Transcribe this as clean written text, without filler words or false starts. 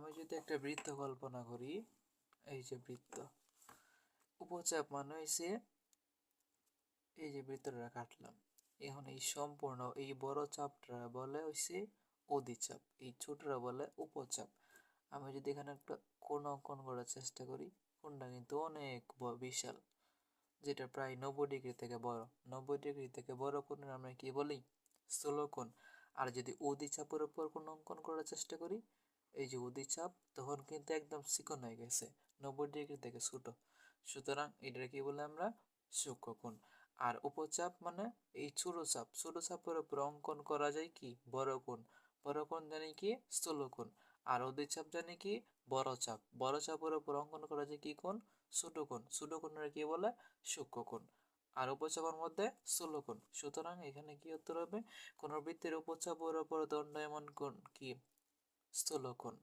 আমি যদি একটা বৃত্ত কল্পনা করি, এই যে বৃত্ত, উপচাপ মানে হয়েছে এই যে বৃত্তটা কাটলাম, এখন এই সম্পূর্ণ এই বড় চাপটা বলে হয়েছে অধিচাপ, এই ছোটরা বলে উপচাপ। আমি যদি এখানে একটা কোণ অঙ্কন করার চেষ্টা করি, কোণটা কিন্তু অনেক বিশাল, যেটা প্রায় 90 ডিগ্রি থেকে বড়। 90 ডিগ্রি থেকে বড় কোণের আমরা কি বলি? স্থূলকোণ। আর যদি অধিচাপের উপর কোণ অঙ্কন করার চেষ্টা করি, এই যে অধিচাপ, তখন কিন্তু একদম চিকন হয়ে গেছে, 90 ডিগ্রি থেকে ছোট, সুতরাং এটা কি বলে আমরা? সূক্ষ্মকোণ। আর উপচাপ মানে এই ছোট চাপ, ছোট চাপের উপর অঙ্কন করা যায় কি? বড় কোণ। বড় কোণ জানি কি? স্থূলকোণ। আর অধিচাপ জানি কি? বড় চাপ। বড় চাপের উপর অঙ্কন করা যায় কি কোণ? ছোট কোণ। ছোট কোণের কি বলে? সূক্ষ্মকোণ। আর উপচাপের মধ্যে স্থূলকোণ। সুতরাং এখানে কি উত্তর হবে? কোন বৃত্তের উপচাপের উপর দণ্ডায়মান কোণ কি? স্থূলকোণ।